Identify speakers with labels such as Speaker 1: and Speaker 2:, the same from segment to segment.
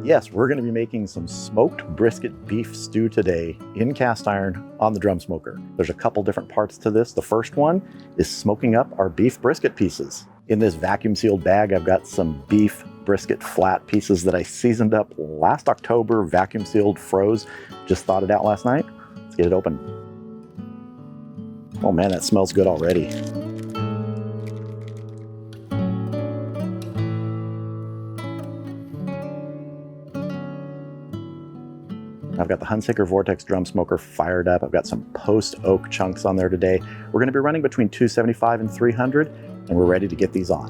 Speaker 1: Yes, we're going to be making some smoked brisket beef stew today in cast iron on the drum smoker. There's a couple different parts to this. The first one is smoking up our beef brisket pieces. In this vacuum sealed bag, I've got some beef brisket flat pieces that I seasoned up last October, vacuum sealed, froze. Just thawed it out last night. Let's get it open. Oh man, that smells good already. I've got the Hunsaker Vortex drum smoker fired up. I've got some post oak chunks on there today. We're going to be running between 275 and 300, and we're ready to get these on.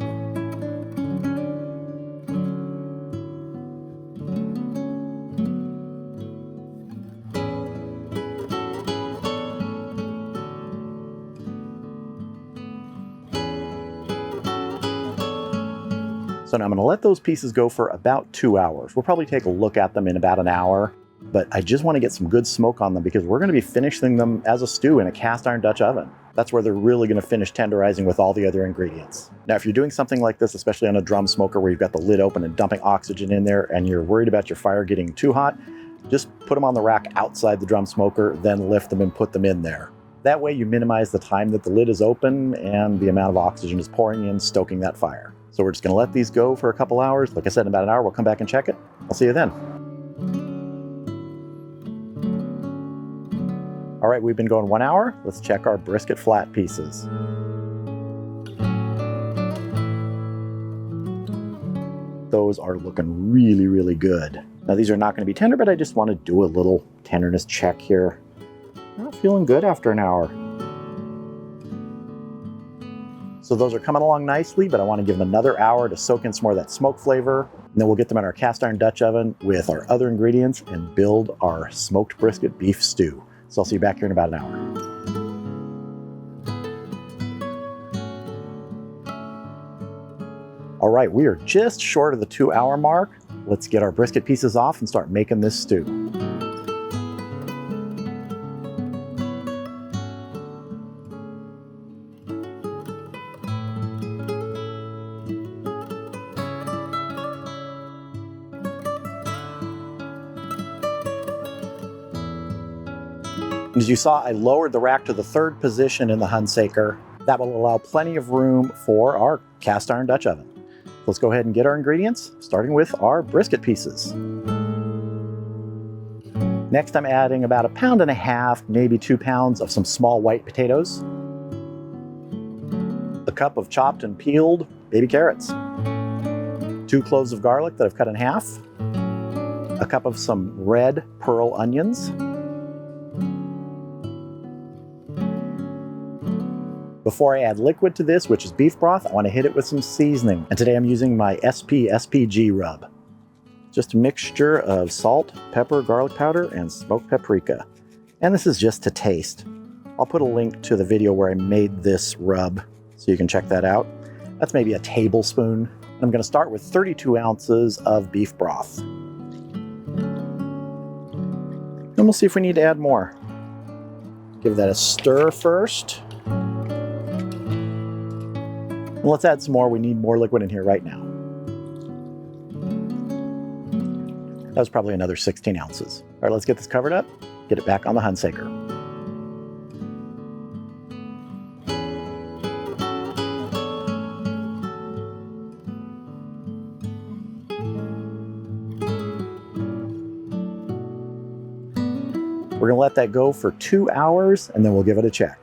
Speaker 1: So now I'm going to let those pieces go for about 2 hours. We'll probably take a look at them in about an hour. But I just want to get some good smoke on them because we're going to be finishing them as a stew in a cast iron Dutch oven. That's where they're really going to finish tenderizing with all the other ingredients. Now, if you're doing something like this, especially on a drum smoker where you've got the lid open and dumping oxygen in there and you're worried about your fire getting too hot, just put them on the rack outside the drum smoker, then lift them and put them in there. That way you minimize the time that the lid is open and the amount of oxygen is pouring in, stoking that fire. So we're just going to let these go for a couple hours. Like I said, in about an hour, we'll come back and check it. I'll see you then. All right, we've been going 1 hour. Let's check our brisket flat pieces. Those are looking really, really good. Now these are not going to be tender, but I just want to do a little tenderness check here. Not feeling good after an hour. So those are coming along nicely, but I want to give them another hour to soak in some more of that smoke flavor. And then we'll get them in our cast iron Dutch oven with our other ingredients and build our smoked brisket beef stew. So I'll see you back here in about an hour. All right, we are just short of the 2 hour mark. Let's get our brisket pieces off and start making this stew. As you saw, I lowered the rack to the 3rd position in the Hunsaker. That will allow plenty of room for our cast iron Dutch oven. Let's go ahead and get our ingredients, starting with our brisket pieces. Next, I'm adding about 1.5 pounds, maybe 2 pounds of some small white potatoes, a cup of chopped and peeled baby carrots, 2 cloves of garlic that I've cut in half, a cup of some red pearl onions, Before I add liquid to this, which is beef broth, I want to hit it with some seasoning. And today I'm using my SPG rub. Just a mixture of salt, pepper, garlic powder, and smoked paprika. And this is just to taste. I'll put a link to the video where I made this rub so you can check that out. That's maybe a tablespoon. I'm going to start with 32 ounces of beef broth. And we'll see if we need to add more. Give that a stir first. And let's add some more. We need more liquid in here right now. That was probably another 16 ounces. All right, let's get this covered up, get it back on the Hunsaker. We're gonna let that go for 2 hours and then we'll give it a check.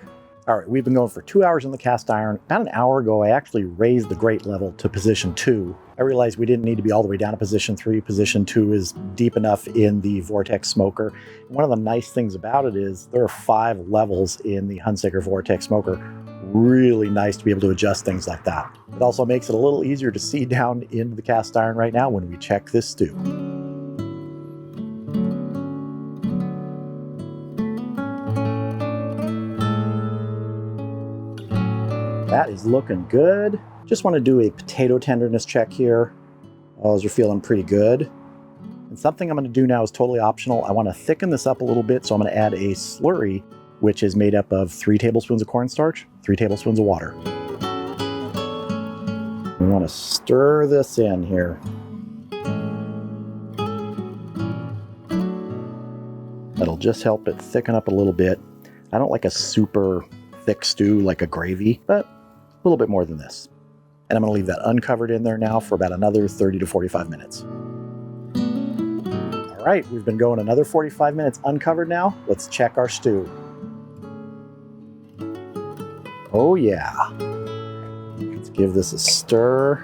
Speaker 1: All right, we've been going for 2 hours in the cast iron. About an hour ago, I actually raised the grate level to position 2. I realized we didn't need to be all the way down to position 3. Position 2 is deep enough in the Vortex smoker. And one of the nice things about it is there are 5 levels in the Hunsaker Vortex smoker. Really nice to be able to adjust things like that. It also makes it a little easier to see down into the cast iron right now when we check this stew. That is looking good. Just want to do a potato tenderness check here. Those are feeling pretty good. And something I'm going to do now is totally optional. I want to thicken this up a little bit, so I'm going to add a slurry, which is made up of 3 tablespoons of cornstarch, 3 tablespoons of water. We want to stir this in here. will just help it thicken up a little bit. I don't like a super thick stew like a gravy, but a little bit more than this. And I'm going to leave that uncovered in there now for about another 30 to 45 minutes. All right, we've been going another 45 minutes uncovered now. Let's check our stew. Oh yeah. Let's give this a stir.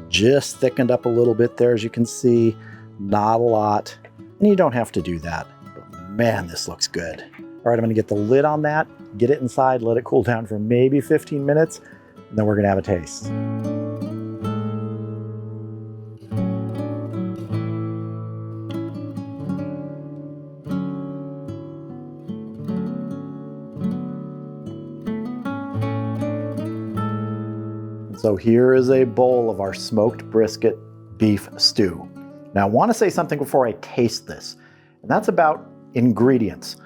Speaker 1: Just thickened up a little bit there, as you can see. Not a lot. And you don't have to do that. But man, this looks good. All right, I'm gonna get the lid on that, get it inside, let it cool down for maybe 15 minutes, and then we're gonna have a taste. So here is a bowl of our smoked brisket beef stew. Now I wanna say something before I taste this, and that's about ingredients.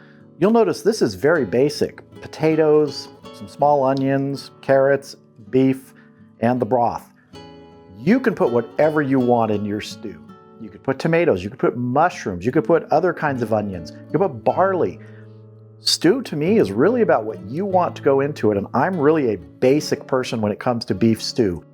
Speaker 1: You'll notice this is very basic. Potatoes, some small onions, carrots, beef, and the broth. You can put whatever you want in your stew. You could put tomatoes, you could put mushrooms, you could put other kinds of onions, you could put barley. Stew to me is really about what you want to go into it, and I'm really a basic person when it comes to beef stew.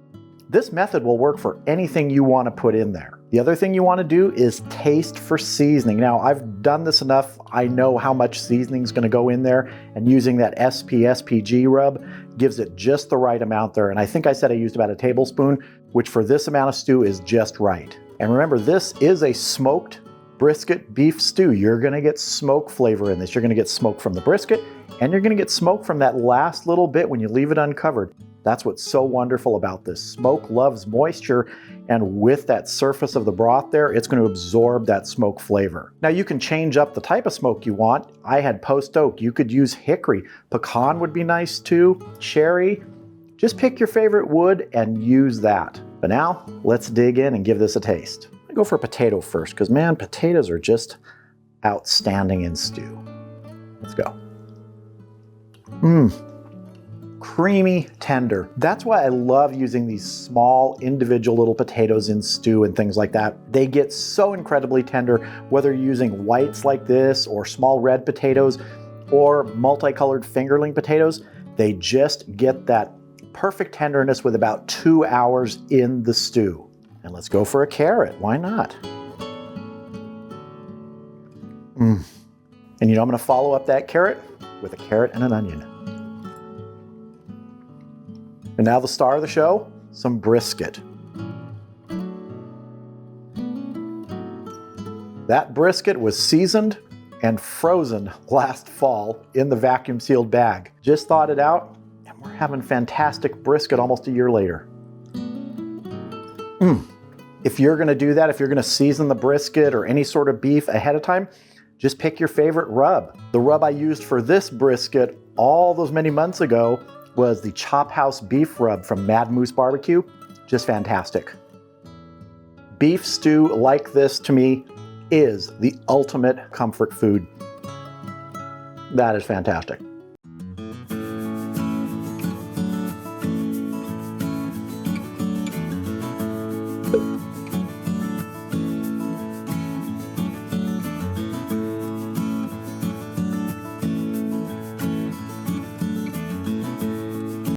Speaker 1: This method will work for anything you want to put in there. The other thing you want to do is taste for seasoning. Now, I've done this enough. I know how much seasoning is going to go in there, and using that SPG rub gives it just the right amount there. And I think I said I used about a tablespoon, which for this amount of stew is just right. And remember, this is a smoked brisket beef stew. You're going to get smoke flavor in this. You're going to get smoke from the brisket, and you're going to get smoke from that last little bit when you leave it uncovered. That's what's so wonderful about this. Smoke loves moisture, and with that surface of the broth there, it's going to absorb that smoke flavor. Now you can change up the type of smoke you want. I had post oak. You could use hickory. Pecan would be nice too. Cherry. Just pick your favorite wood and use that. But now let's dig in and give this a taste. I'm gonna go for potato first, because man, potatoes are just outstanding in stew. Let's go. Creamy, tender. That's why I love using these small individual little potatoes in stew and things like that. They get so incredibly tender, whether you're using whites like this or small red potatoes or multicolored fingerling potatoes. They just get that perfect tenderness with about 2 hours in the stew. And let's go for a carrot. Why not? And you know, I'm going to follow up that carrot with a carrot and an onion. And now the star of the show, some brisket. That brisket was seasoned and frozen last fall in the vacuum sealed bag. Just thawed it out, and we're having fantastic brisket almost a year later. If you're gonna do that, if you're gonna season the brisket or any sort of beef ahead of time, just pick your favorite rub. The rub I used for this brisket all those many months ago was the Chop House beef rub from Mad Moose Barbecue. Just fantastic. Beef stew like this, to me, is the ultimate comfort food. That is fantastic.